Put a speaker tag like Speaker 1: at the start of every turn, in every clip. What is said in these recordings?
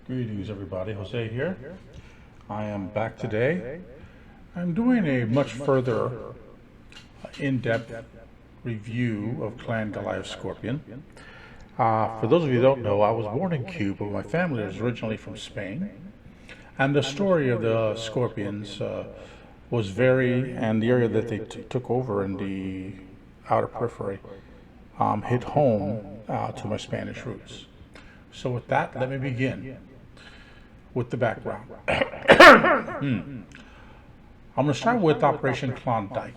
Speaker 1: Greetings everybody, Jose here. I am back today. I'm doing a much further in-depth review of Clan Goliath Scorpion. For those of you who don't know, I was born in Cuba, but my family is originally from Spain. And the story of the Scorpions was and the area that they took over in the outer periphery hit home to my Spanish roots. So with that, let me begin with the background. I'm going to start with Operation Klondike.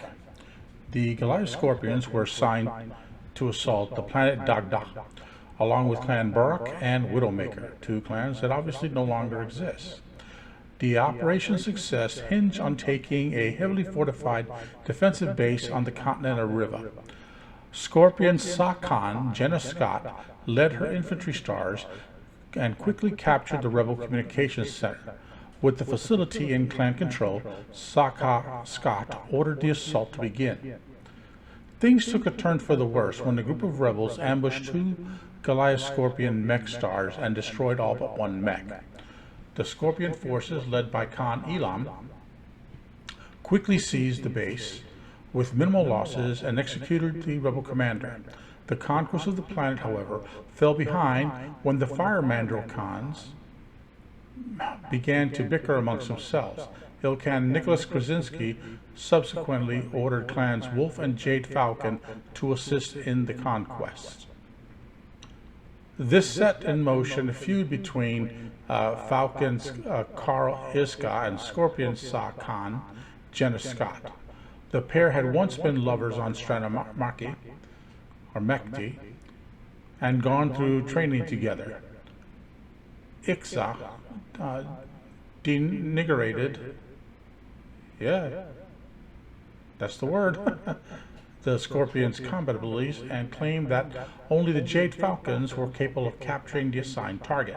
Speaker 1: The Goliath Scorpions were assigned to assault the planet Dagda, along with Clan Barak and Widowmaker, two clans that obviously no longer exist. The operation's success hinged on taking a heavily fortified defensive base on the continent of Riva. Scorpion Sa-Khan, Jenna Scott, led her infantry stars and quickly captured the rebel communications center. With the facility in clan control, Scott ordered the assault to begin. Things took a turn for the worse when a group of rebels ambushed two Goliath Scorpion mech stars and destroyed all but one mech. The Scorpion forces, led by Khan Elam, quickly seized the base with minimal losses and executed the rebel commander. The conquest of the planet, however, fell behind when the Fire Mandrill Khans began to bicker amongst themselves. Ilkhan Nicholas Krasinski subsequently ordered clans Wolf and Jade Falcon to assist in the conquest. This set in motion a feud between Falcon's Karl Iska and Scorpion Sa-Khan, Jenna Scott. The pair had once been lovers on Stranamaki, or Mekti, and gone through training together. Ixa denigrated, that's the word, the Scorpion's combat abilities and claimed that only the Jade Falcons were capable of capturing the assigned target.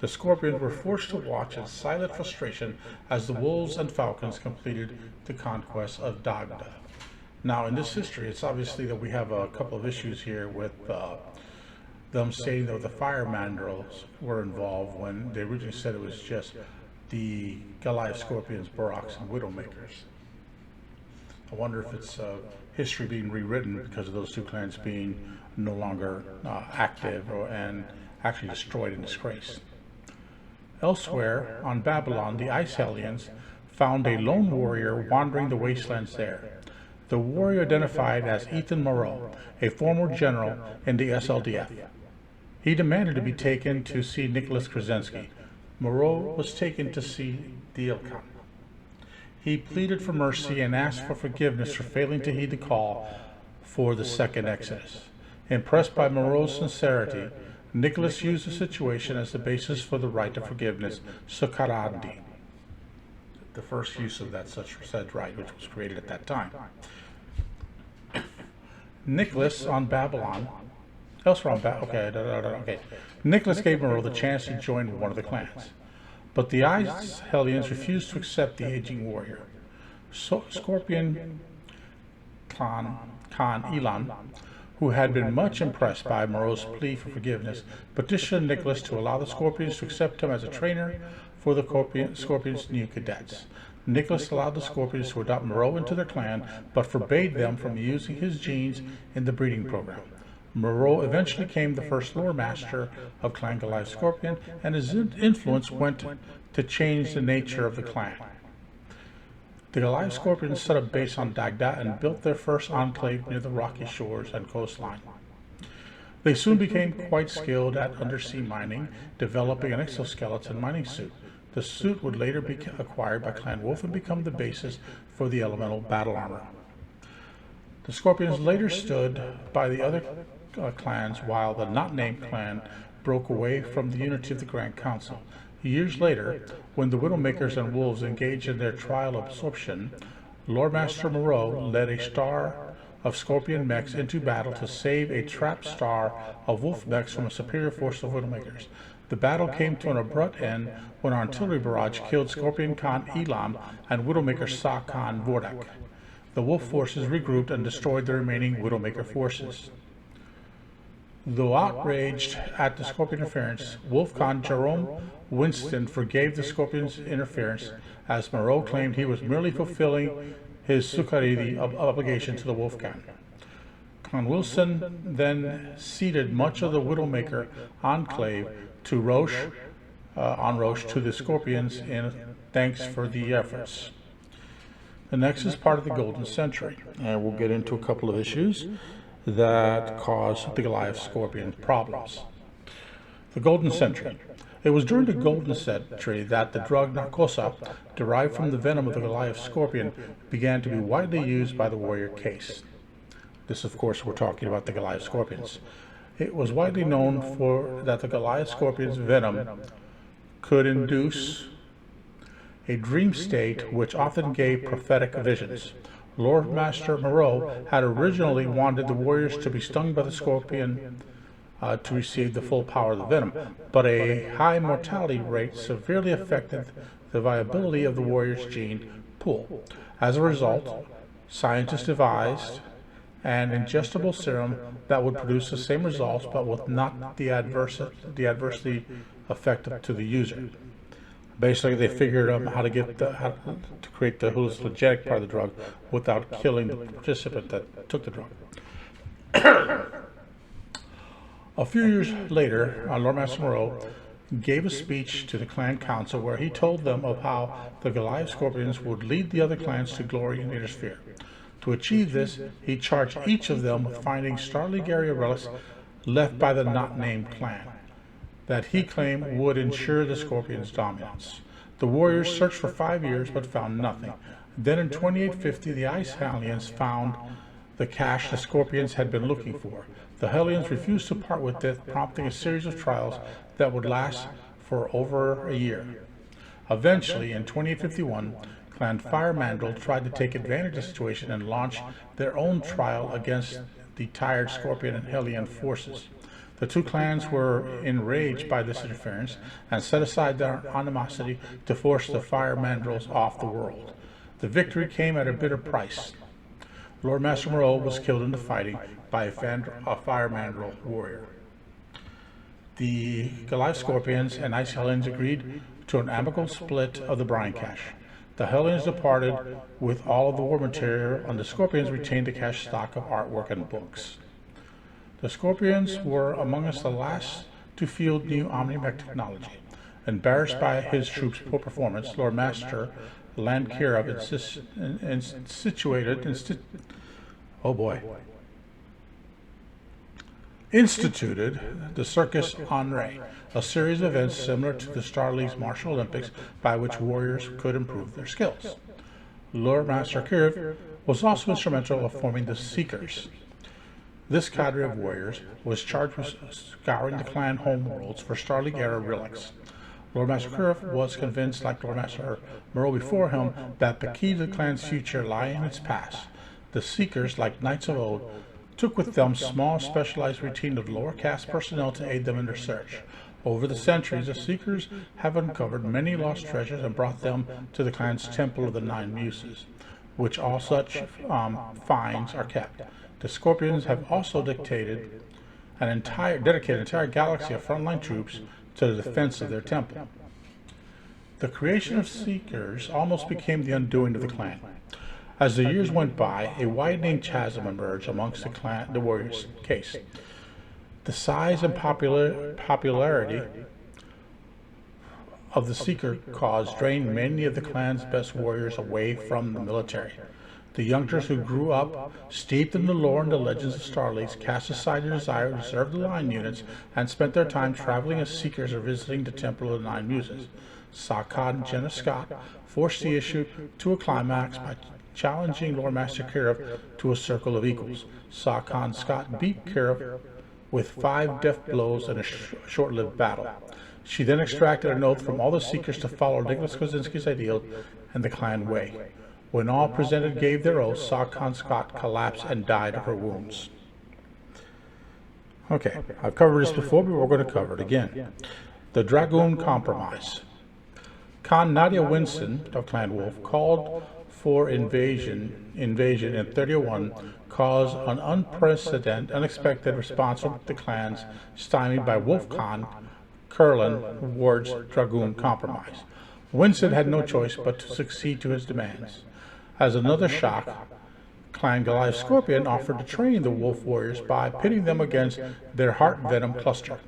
Speaker 1: The Scorpions were forced to watch in silent frustration as the Wolves and Falcons completed the conquest of Dagda. Now, in this history, it's obviously that we have a couple of issues here with them stating that the Fire Mandrills were involved when they originally said it was just the Goliath Scorpions, Baraks, and Widowmakers. I wonder if it's history being rewritten because of those two clans being no longer active and actually destroyed and disgraced. Elsewhere, on Babylon, the Ice Hellions found a lone warrior wandering the wastelands there. The warrior identified as Ethan Moreau, a former general in the SLDF. He demanded to be taken to see Nicholas Krasinski. Moreau was taken to see the Ilkhan. He pleaded for mercy and asked for forgiveness for failing to heed the call for the second exodus. Impressed by Moreau's sincerity, Nicholas used the situation as the basis for the right of forgiveness, Sukarandi, the first use of that such said right, which was created at that time. Nicholas on Babylon, elsewhere on Nicholas gave Moreau the chance to join one of the clans, but the Ice Hellions refused to accept the aging warrior. Scorpion Khan Elam, who had been much impressed by Moreau's plea for forgiveness, petitioned Nicholas to allow the Scorpions to accept him as a trainer for the Scorpions' new cadets. Nicholas allowed the Scorpions to adopt Moreau into their clan, but forbade them from using his genes in the breeding program. Moreau eventually became the first lore master of Clan Goliath Scorpion, and his influence went to change the nature of the clan. The Goliath Scorpions set up base on Dagda and built their first enclave near the rocky shores and coastline. They soon became quite skilled at undersea mining, developing an exoskeleton mining suit. The suit would later be acquired by Clan Wolf and become the basis for the elemental battle armor. The Scorpions later stood by the other clans while the not-named clan broke away from the unity of the Grand Council. Years later, when the Widowmakers and Wolves engaged in their trial of absorption, Lord Master Moreau led a star of Scorpion mechs into battle to save a trapped star of Wolf mechs from a superior force of Widowmakers. The battle came to an abrupt end when an artillery barrage killed Scorpion Khan Elam and Widowmaker Sa-Khan Vordak. The Wolf forces regrouped and destroyed the remaining Widowmaker forces. Though outraged at the Scorpion interference, Wolfgang Jerome Winston forgave the Scorpion's interference, as Moreau claimed he was merely fulfilling his Succaridi obligation to the Wolfgang. Clan Wilson then ceded much of the Widowmaker enclave to Roche to the Scorpions in thanks for the efforts. The next is part of the Golden Century, and we'll get into a couple of issues that caused the Goliath Scorpion problems. The Golden Century. It was during the Golden Century that the drug narcosa, derived from the venom of the Goliath Scorpion, began to be widely used by the warrior caste. This, of course, we're talking about the Goliath Scorpions. It was widely known that the Goliath Scorpion's venom could induce a dream state which often gave prophetic visions. Lord Master Moreau had originally wanted the warriors to be stung by the scorpion to receive the full power of the venom, but a high mortality rate severely affected the viability of the warrior's gene pool. As a result, scientists devised an ingestible serum that would produce the same results but with not the adversity effect to the user. Basically, they figured out how to create the hallucinogenic part of the drug without killing the participant that took the drug. A few years later, Lord Master Moreau gave a speech to the clan council where he told them of how the Goliath Scorpions would lead the other clans to glory in the sphere. To achieve this, he charged each of them with finding Starleague area relics left by the not-named clan that he claimed would ensure the Scorpions' dominance. The warriors searched for 5 years but found nothing. Then in 2850, the Ice Hellions found the cache the Scorpions had been looking for. The Hellions refused to part with it, prompting a series of trials that would last for over a year. Eventually, in 2851, Clan Fire Mandrill tried to take advantage of the situation and launch their own trial against the tired Scorpion and Hellion forces. The two clans were enraged by this interference and set aside their animosity to force the Fire Mandrills off the world. The victory came at a bitter price. Lord Master Moreau was killed in the fighting by a Fire Mandrill warrior. The Goliath Scorpions and Ice Hellions agreed to an amicable split of the brine cache. The Hellions departed with all of the war material, and the Scorpions retained the cache stock of artwork and books. The Scorpions were amongst the last to field new omni-mech technology. Embarrassed by his troops' poor performance, Lord Master Landkirov instituted the Circus Henri, a series of events similar to the Starleague's Martial Olympics by which warriors could improve their skills. Lord Master Kirov was also instrumental in forming the Seekers. This cadre of warriors was charged with scouring the clan homeworlds for Starleague-era relics. Lord Master Kirov was convinced, like Lord Master Moreau before him, that the key to the clan's future lay in its past. The Seekers, like knights of old, took with them small specialized routine of lower caste personnel to aid them in their search. Over the centuries, the Seekers have uncovered many lost treasures and brought them to the clan's Temple of the Nine Muses, which all such finds are kept. The Scorpions have also dedicated an entire galaxy of frontline troops to the defense of their temple. The creation of Seekers almost became the undoing of the clan. As the years went by, a widening chasm emerged amongst the warriors' case. The size and popularity of the Seeker cause drained many of the clan's best warriors away from the military. The youngsters who grew up, steeped in the lore and the legends of Starleagues, cast aside their desire to serve the line units and spent their time traveling as Seekers or visiting the Temple of the Nine Muses. Sakad and Jenna Scott forced the issue to a climax by challenging Lord Master Kirov to a circle of equals. Sakad and Scott beat Kirov with 5 deft blows in a short-lived battle. She then extracted an oath from all the Seekers to follow Nicholas Kozinski's ideal and the clan way. When all presented gave their oaths, Sakad Scott collapsed and died of her wounds. Okay, I've covered this before, but we're going to cover it again. The Dragoon Compromise. Khan Nadia Winston of Clan Wolf called for invasion in 31, caused an unexpected response from the clans, stymied by Wolfcon Curlin Ward's Dragoon compromise. Winston had no choice but to succeed to his demands. As another shock, Clan Goliath Scorpion offered to train the Wolf Warriors by pitting them against their Heart Venom cluster.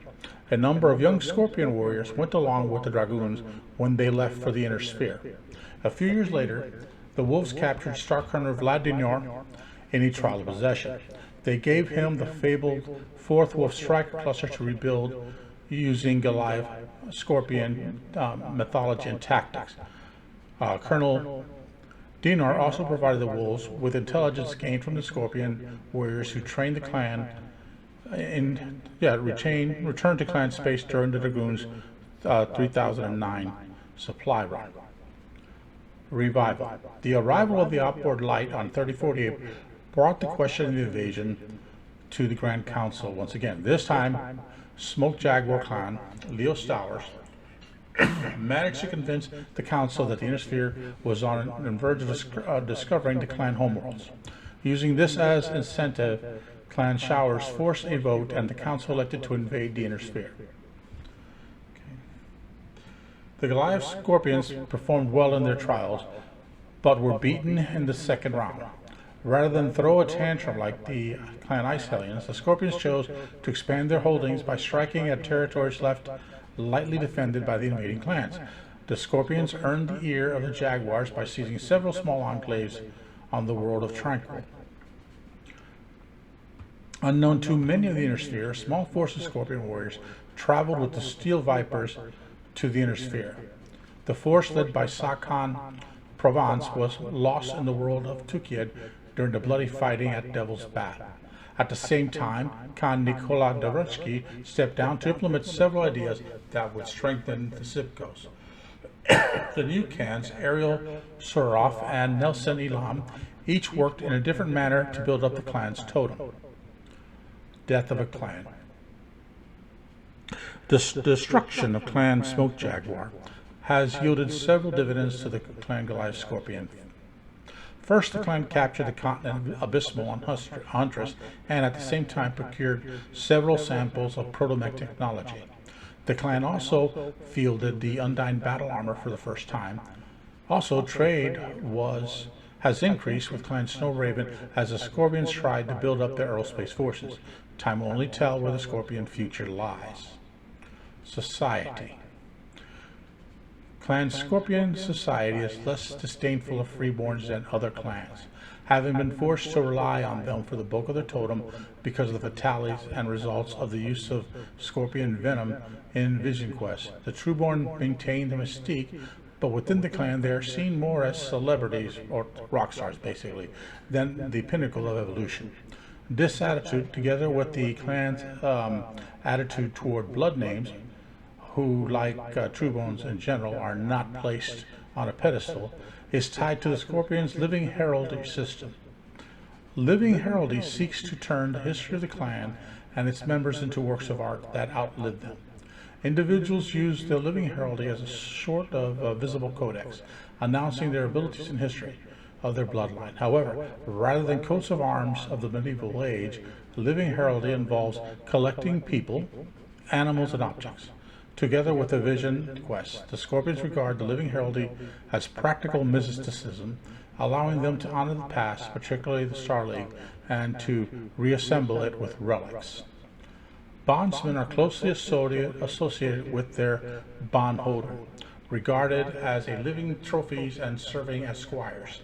Speaker 1: A number of young Scorpion warriors went along with the Dragoons when they left for the Inner Sphere. A few years later, the Wolves captured Starkhunter Vladimir in a trial of possession. They gave him the fabled Fourth Wolf Striker cluster to rebuild using Goliath Scorpion mythology and tactics. Colonel Dinar also provided the Wolves with intelligence gained from the Scorpion warriors who trained the clan returned to clan space during the Dragoons' 3009 supply run. Revival. The arrival of the outboard light on 3048 brought the question of the invasion to the Grand Council once again. This time, Smoke Jaguar clan, Leo Stowers, managed to convince the council that the Inner Sphere was on the verge of discovering the clan homeworlds. Using this as incentive, Clan Showers forced a vote and the council elected to invade the Inner Sphere. The Goliath Scorpions performed well in their trials, but were beaten in the second round. Rather than throw a tantrum like the Clan Ice Hellions, the Scorpions chose to expand their holdings by striking at territories left lightly defended by the invading clans. The Scorpions earned the ear of the Jaguars by seizing several small enclaves on the world of Tranquil. Unknown to many of the Inner Sphere, a small force of Scorpion warriors traveled with the Steel Vipers to the Inner Sphere. The force led by Sakhan Provence was lost in the world of Tukid during the bloody fighting at Devil's Bath. At the same time, Khan Nikola Darutsky stepped down to implement several ideas that would strengthen the Sipkos. The new Khans, Ariel Suraf and Nelson Elam, each worked in a different manner to build up the clan's totem. Death of a clan. The destruction of Clan Smoke Jaguar has yielded several dividends to the Clan Goliath Scorpion. First, the clan captured the continent Abysmal Huntress and at the same time procured several samples of proto-mech technology. The clan also fielded the Undyne battle armor for the first time. Also, trade has increased with Clan Snow Raven as the Scorpions tried to build up their aerospace forces. Time will only tell where the Scorpion future lies. Society. Clan Scorpion society is less disdainful of freeborns than other clans, having been forced to rely on them for the bulk of their totem because of the fatalities and results of the use of Scorpion venom in Vision Quest. The Trueborn maintain the mystique, but within the clan they are seen more as celebrities, or rock stars basically, than the pinnacle of evolution. This attitude, together with the clan's attitude toward blood names, who, like Truebones in general, are not placed on a pedestal, is tied to the Scorpion's living heraldry system. Living heraldry seeks to turn the history of the clan and its members into works of art that outlive them. Individuals use their living heraldry as a sort of visible codex, announcing their abilities and history of their bloodline. However, rather than coats of arms of the medieval age, living heraldry involves collecting people, animals, and objects. Together with the Vision Quest, the Scorpions regard the living heraldry as practical mysticism, allowing them to honor the past, particularly the Star League, and to reassemble it with relics. Bondsmen are closely associated with their bondholder, regarded as a living trophies and serving as squires.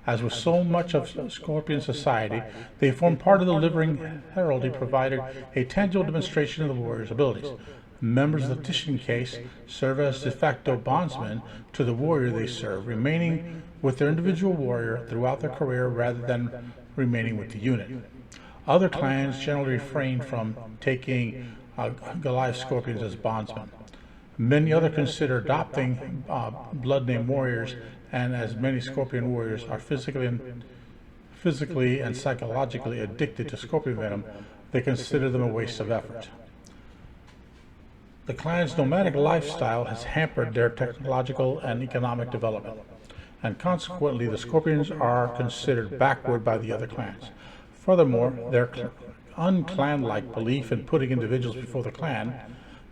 Speaker 1: As with so much of Scorpion society, they form part of the living heraldry, providing a tangible demonstration of the warrior's abilities. Members of the Titian case serve as de facto bondsmen to the warrior they serve, remaining with their individual warrior throughout their career rather than remaining with the unit. Other clans generally refrain from taking Goliath Scorpions as bondsmen. Many others consider adopting blood-name warriors, and as many Scorpion warriors are physically and psychologically addicted to Scorpion venom, they consider them a waste of effort. The clan's nomadic lifestyle has hampered their technological and economic development, and consequently the Scorpions are considered backward by the other clans. Furthermore, their unclan-like belief in putting individuals before the clan,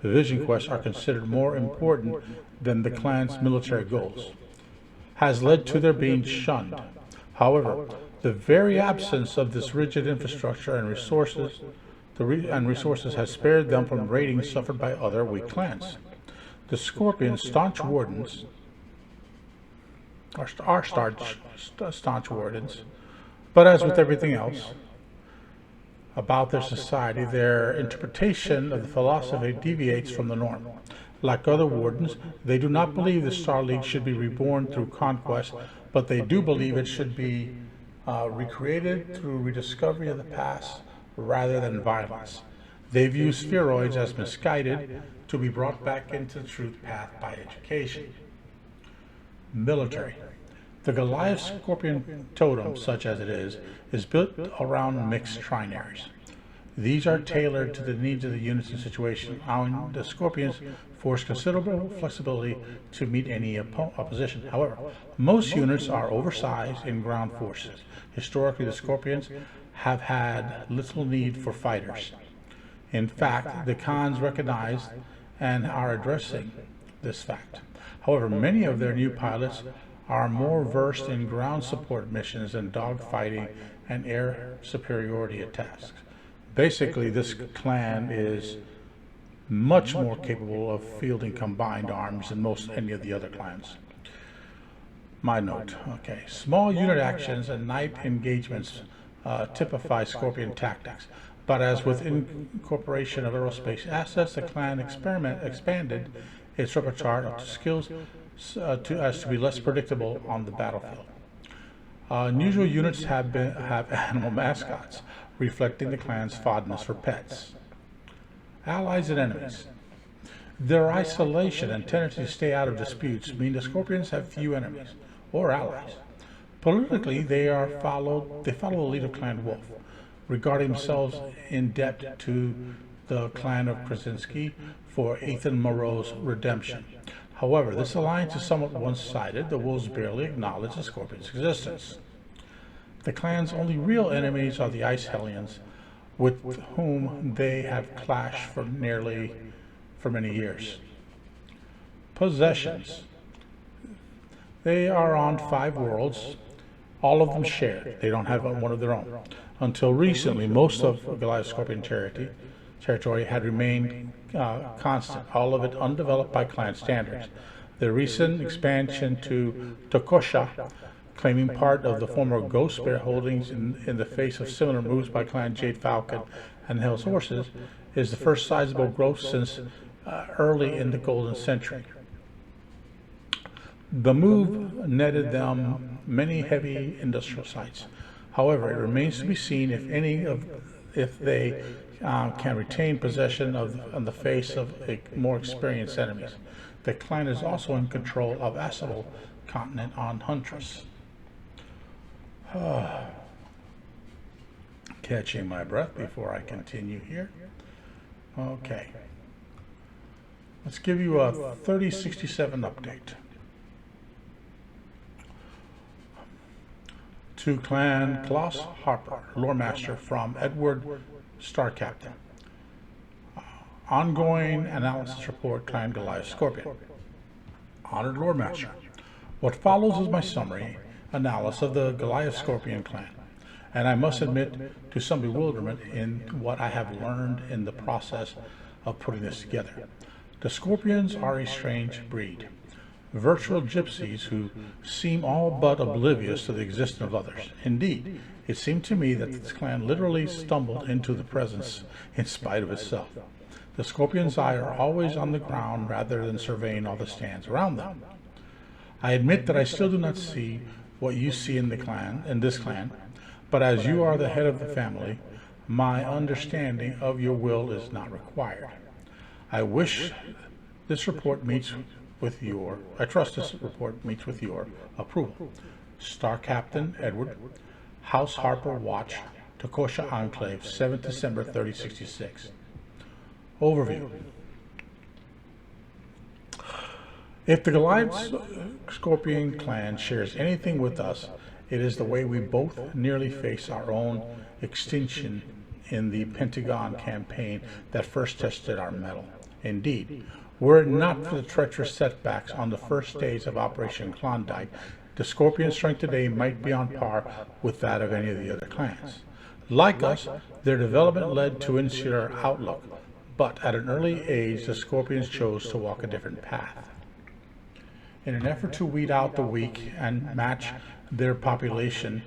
Speaker 1: the vision quests, are considered more important than the clan's military goals, has led to their being shunned. However, the very absence of this rigid infrastructure and resources has spared them from raiding suffered by other weak clans. The Scorpions' staunch wardens are staunch wardens, but as with everything else about their society, their interpretation of the philosophy deviates from the norm. Like other wardens, they do not believe the Star League should be reborn through conquest, but they do believe it should be recreated through rediscovery of the past rather than violence. They view spheroids as misguided, to be brought back into the truth path by education. Military. The Goliath Scorpion totem, such as it is built around mixed trinaries. These are tailored to the needs of the units and situation, allowing the Scorpions force considerable flexibility to meet any opposition. However, most units are oversized in ground forces. Historically, the Scorpions have had little need for fighters. In fact, the Khans recognize and are addressing this fact. However, many of their new pilots are more versed in ground support missions and dogfighting and air superiority tasks. Basically, this clan is much more capable of fielding combined arms than any of the other clans. My note, okay. Small unit actions and night engagements typify Scorpion tactics, but as with incorporation of aerospace assets, the clan expanded its repertoire of skills as to be less predictable on the battlefield. Unusual units have animal mascots, reflecting the clan's fondness for pets. Allies and enemies. Their isolation and tendency to stay out of disputes mean the Scorpions have few enemies or allies. Politically, they follow the lead of Clan Wolf, regarding themselves in debt to the clan of Krasinski for Ethan Moreau's redemption. However, this alliance is somewhat one-sided. The Wolves barely acknowledge the Scorpion's existence. The clan's only real enemies are the Ice Hellions, with whom they have clashed for many years. Possessions. They are on 5 worlds, all of them shared. They don't have one of their own. Until recently, most of Goliath Scorpion territory had remained constant, all of it undeveloped by clan standards. The recent expansion to Tokosha, claiming part of the former Ghost Bear holdings in the face of similar moves by Clan Jade Falcon and Hell's Horses, is the first sizable growth since early in the Golden Century. The move netted them many heavy industrial sites. However, it remains to be seen if they can retain possession on the face of more experienced enemies. The clan is also in control of Asable continent on Huntress. Catching my breath before I continue here. Okay. Let's give you a 3067 update. To Clan Klaus Harper, Lore Master from Edward Star Captain. Ongoing analysis report, Clan Goliath Scorpion. Honored Lore Master. What follows is my summary analysis of the Goliath Scorpion clan, and I must admit to some bewilderment in what I have learned in the process of putting this together. The Scorpions are a strange breed. Virtual gypsies who seem all but oblivious to the existence of others. Indeed, it seemed to me that this clan literally stumbled into the presence in spite of itself. The Scorpion's eye are always on the ground rather than surveying all that stands around them. I admit that I still do not see what you see in this clan, but as you are the head of the family, my understanding of your will is not required. I trust this report meets with your approval. Star Captain Edward, House Harper Watch, Tokosha Enclave, 7th December 3066. Overview. If the Goliath Scorpion clan shares anything with us, It is the way we both nearly face our own extinction in the Pentagon campaign that first tested our mettle. Indeed, were it not for the treacherous setbacks on the first days of Operation Klondike, the Scorpion's strength today might be on par with that of any of the other clans. Like us, their development led to insular outlook, but at an early age, the Scorpions chose to walk a different path. In an effort to weed out the weak and match their population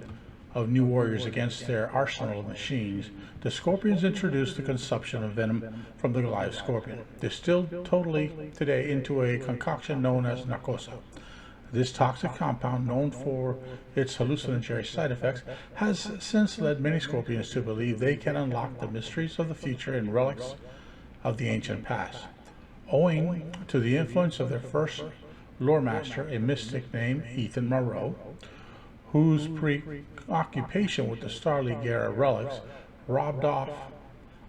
Speaker 1: of new warriors against their arsenal of machines, the Scorpions introduced the consumption of venom from the Goliath Scorpion, distilled totally today into a concoction known as narcosa. This toxic compound, known for its hallucinogenic side effects, has since led many Scorpions to believe they can unlock the mysteries of the future and relics of the ancient past. Owing to the influence of their first lore master, a mystic named Ethan Moreau, whose preoccupation with the Star League era relics robbed off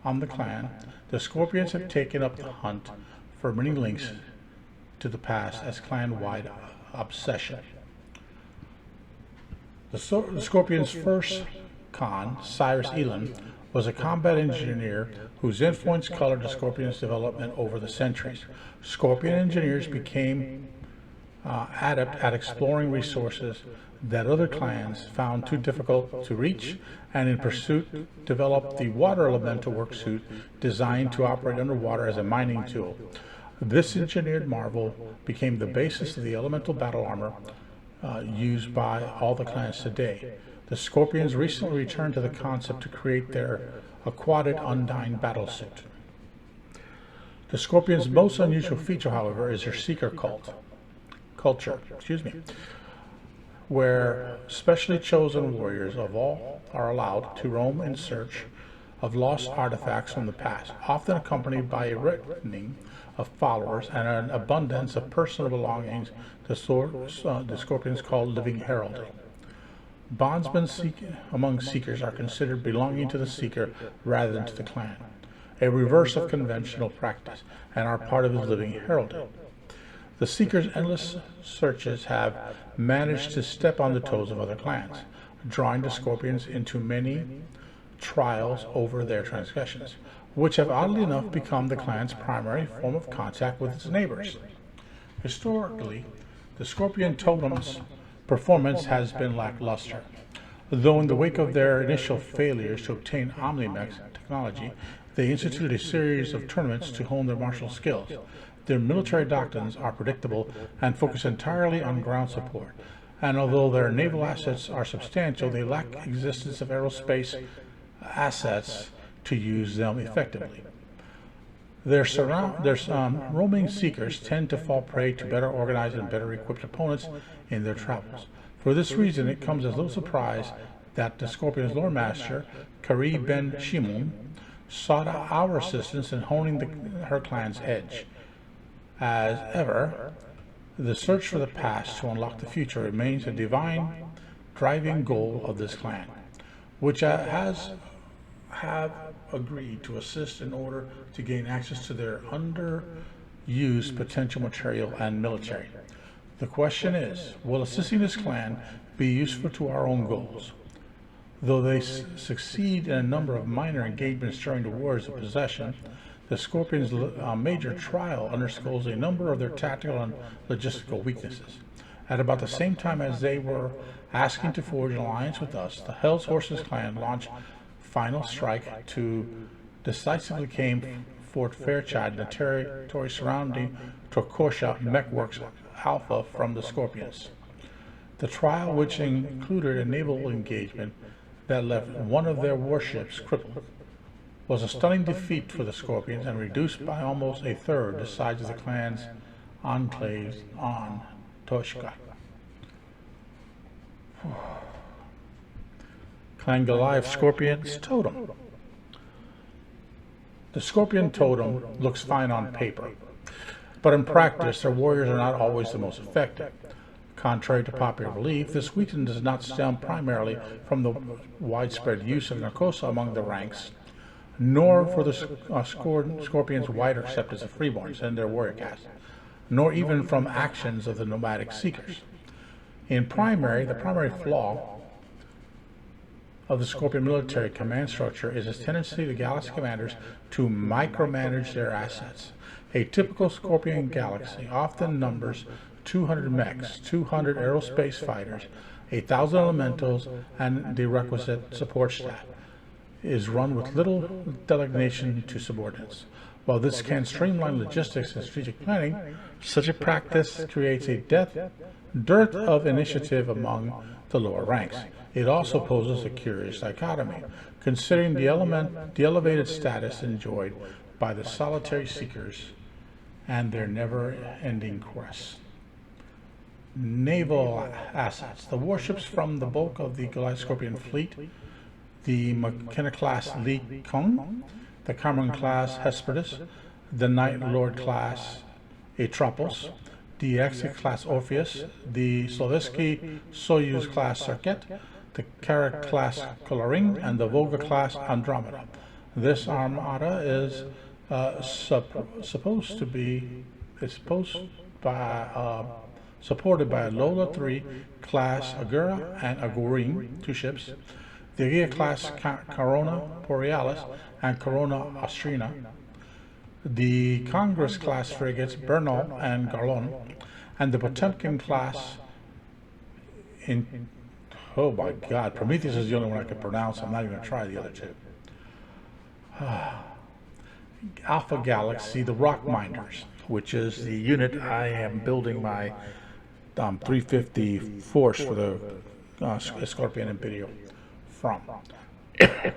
Speaker 1: on the clan, the Scorpions have taken up the hunt for many links to the past as clan-wide obsession. The Scorpions' first Khan, Cyrus Elam, was a combat engineer whose influence colored the Scorpions' development over the centuries. Scorpion engineers became adept at exploring resources that other clans found too difficult to reach, and in pursuit developed the water elemental worksuit designed to operate underwater as a mining tool. This engineered marvel became the basis of the elemental battle armor used by all the clans today. The Scorpions recently returned to the concept to create their aquatic undying battlesuit. The Scorpions' most unusual feature, however, is their seeker culture, where specially chosen warriors of all are allowed to roam in search of lost artifacts from the past, often accompanied by a reckoning of followers and an abundance of personal belongings the Scorpions call living heraldry. Bondsmen among seekers are considered belonging to the seeker rather than to the clan, a reverse of conventional practice, and are part of his living heraldry. The seeker's endless searches have managed to step on the toes of other clans, drawing the Scorpions into many trials over their transgressions, which have oddly enough become the clan's primary form of contact with its neighbors. Historically, the Scorpion totem's performance has been lackluster, though in the wake of their initial failures to obtain Omnimex technology, they instituted a series of tournaments to hone their martial skills. Their military doctrines are predictable and focus entirely on ground support, and although their naval assets are substantial, they lack existence of aerospace assets to use them effectively. Their roaming seekers tend to fall prey to better organized and better equipped opponents in their travels. For this reason, it comes as little surprise that the Scorpion's lore master, Kari Ben Shimon, sought our assistance in honing her clan's edge. As ever, the search for the past to unlock the future remains a divine driving goal of this clan, which have agreed to assist in order to gain access to their underused potential material and military. The question is, will assisting this clan be useful to our own goals? Though they succeed in a number of minor engagements during the wars of possession, the Scorpions' major trial underscores a number of their tactical and logistical weaknesses. At about the same time as they were asking to forge an alliance with us, the Hell's Horses clan launched Final Strike to decisively claim Fort Fairchild and the territory surrounding Torkosha Mechworks Alpha from the Scorpions. The trial, which included a naval engagement that left one of their warships crippled, was a stunning defeat for the Scorpions and reduced by almost a third the size of the clan's enclaves on Toshka. Clan Goliath Scorpion's totem. The Scorpion totem looks fine on paper, but in practice their warriors are not always the most effective. Contrary to popular belief, this weakness does not stem primarily from the widespread use of narcosa among the ranks, nor for the Scorpion's wider acceptance of freeborns and their warrior caste, nor even from actions of the nomadic seekers. The primary flaw of the Scorpion military command structure is its tendency to galaxy commanders to micromanage their assets. A typical Scorpion galaxy often numbers 200 mechs, 200 aerospace fighters, 1,000 elementals, and the requisite support staff. It is run with little delegation to subordinates. While this can streamline logistics and strategic planning, such a practice creates a dearth of initiative among the lower ranks. It also poses a curious dichotomy, considering the elevated status enjoyed by the solitary seekers and their never-ending quest. Naval assets. The warships from the bulk of the Goliath Scorpion fleet, the McKenna-class Li Kung, the Cameron-class Hesperus, the Night Lord-class Atropos, the Exit-class Orpheus, the Slovetsky Soyuz-class Serket, the Carrack-class Coloring, and the Volga-class Andromeda. This armada is supported by a Lola 3 class Agura and Agurin, 2 ships, the Aegea class Corona Borealis and Corona Austrina, the Congress class frigates Bernal and Garlon, and the Potemkin class oh my God, Prometheus is the only one I can pronounce. I'm not even going to try the other two. Alpha Galaxy, the Rock Minders, which is the unit I am building my 350 force for the Scorpion Imperial from.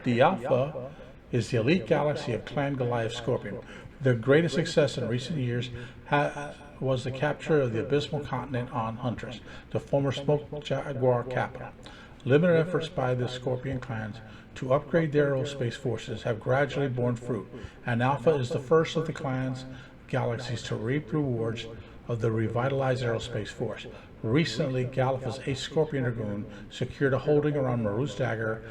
Speaker 1: The Alpha is the elite galaxy of Clan Goliath Scorpion. Their greatest success in recent years was the capture of the abysmal continent on Huntress, the former Smoke Jaguar capital. Limited efforts by the Scorpion clans to upgrade their aerospace forces have gradually borne fruit, and Alpha is the first of the clan's galaxies to reap rewards of the revitalized aerospace force. Recently, Galif's 8th Scorpion Dragoon secured a holding around Maru's Dagger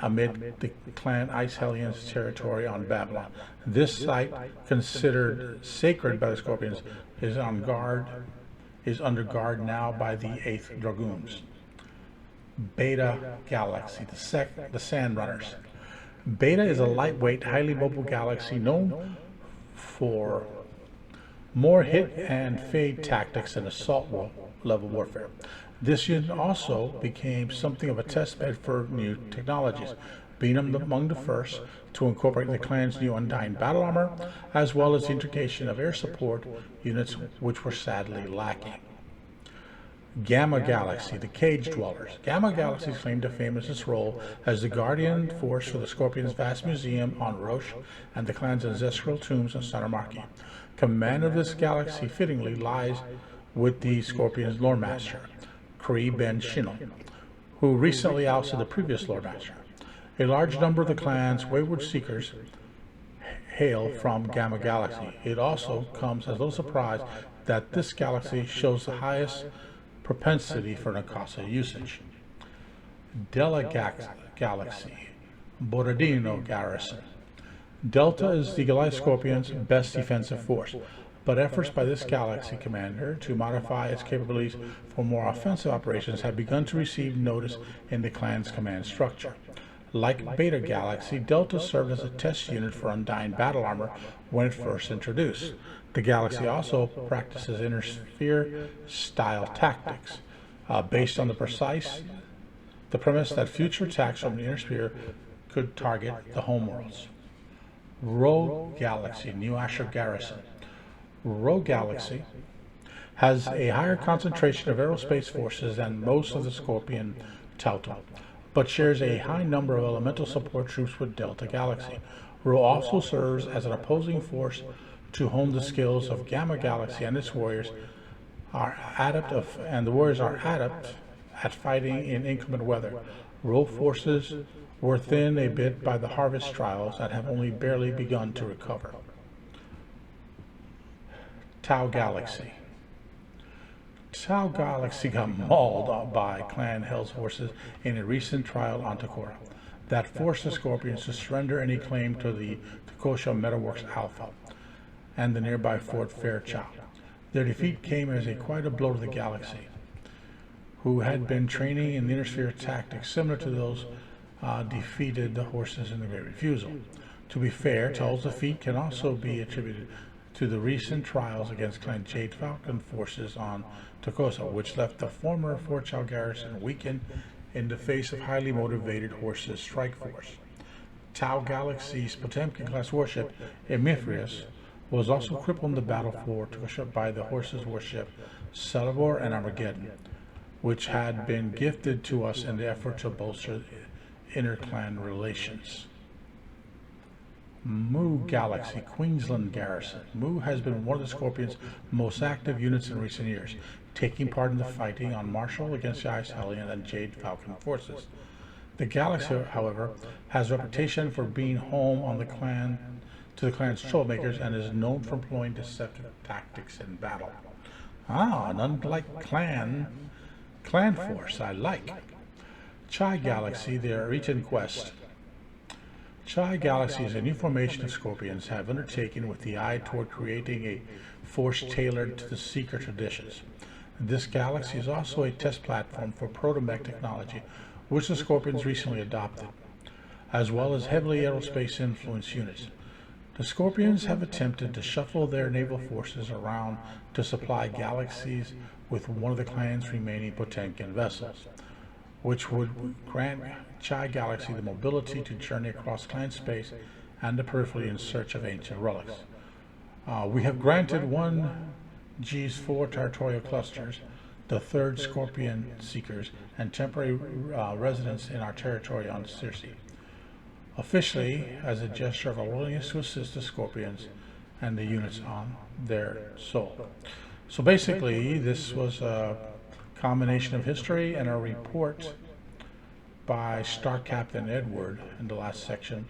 Speaker 1: amid the clan Ice Hellions territory on Babylon. This site, considered sacred by the Scorpions, is under guard now by the 8th Dragoons. Beta Galaxy, the Sand Runners. Beta is a lightweight, highly mobile galaxy known for more hit and fade tactics and assault level warfare. This unit also became something of a testbed for new technologies, being among the first to incorporate the clan's new Undying battle armor, as well as the integration of air support units, which were sadly lacking. Gamma Galaxy, the Cage Dwellers. Gamma Galaxy's claim to fame is its role as the guardian force for the Scorpion's vast museum on Roche and the clan's ancestral tombs on Sanamarki. Command of this galaxy fittingly lies with the Scorpion's Lord Master, Kree Ben Shinnel, who recently ousted the previous Lord Master. A large number of the clan's wayward seekers hail from Gamma Galaxy. It also comes as little surprise that this galaxy shows the highest propensity for Nakasa usage. Delta Galaxy, Borodino Garrison. Delta is the Goliath Scorpion's best defensive force, but efforts by this galaxy commander to modify its capabilities for more offensive operations have begun to receive notice in the clan's command structure. Like Beta Galaxy, Delta served as a test unit for Undying battle armor when it first introduced. The galaxy also practices inner sphere style tactics, based on the premise that future attacks from the inner sphere could target the homeworlds. Rogue Galaxy, New Asher Garrison. Rogue Galaxy has a higher concentration of aerospace forces than most of the Scorpion total, but shares a high number of elemental support troops with Delta Galaxy. Rogue also serves as an opposing force to hone the skills of Gamma Galaxy, and its warriors are adept at fighting in inclement weather. Rogue forces were thinned a bit by the harvest trials and have only barely begun to recover. Tau Galaxy. Tau Galaxy got mauled by Clan Hell's forces in a recent trial on Takora that forced the Scorpions to surrender any claim to the Takosha Metaworks Alpha and the nearby Fort Fairchild. Their defeat came as quite a blow to the galaxy, who had been training in the inner sphere tactics similar to those defeated the horses in the Great Refusal. To be fair, Tull's defeat can also be attributed to the recent trials against Clan Jade Falcon forces on Tokosa, which left the former Fort Chow garrison weakened in the face of highly motivated horses strike force. Tau Galaxy's Potemkin-class warship, Emephrius, was also crippled in the battle for Tokosa by the horses' warship Celebor and Armageddon, which had been gifted to us in the effort to bolster inter-clan relations. Mu Galaxy, Queensland Garrison. Mu has been one of the Scorpion's most active units in recent years, taking part in the fighting on Marshall against the Ice Hellion and Jade Falcon forces. The Galaxy, however, has a reputation for being home on the clan's troublemakers and is known for employing deceptive tactics in battle. An unlike clan force, I like. Chai Galaxy, the Aritan Quest. Chai Galaxy is a new formation of Scorpions have undertaken with the eye toward creating a force tailored to the Seeker traditions. This galaxy is also a test platform for proto-mech technology, which the Scorpions recently adopted, as well as heavily aerospace influenced units. The Scorpions have attempted to shuffle their naval forces around to supply galaxies with one of the clan's remaining Potemkin vessels, which would grant Chai Galaxy the mobility to journey across clan space and the periphery in search of ancient relics. We have granted one G's 4 territorial clusters, the 3rd Scorpion Seekers, and temporary residence in our territory on Circe, officially as a gesture of our willingness to assist the Scorpions and the units on their soul. So basically, this was a combination of history and a report by Star Captain Edward in the last section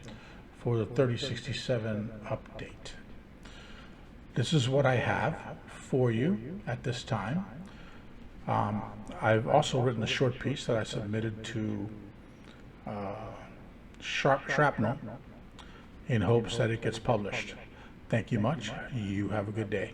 Speaker 1: for the 3067 update. This is what I have for you at this time. I've also written a short piece that I submitted to Shrapnel in hopes that it gets published. Thank you much. You have a good day.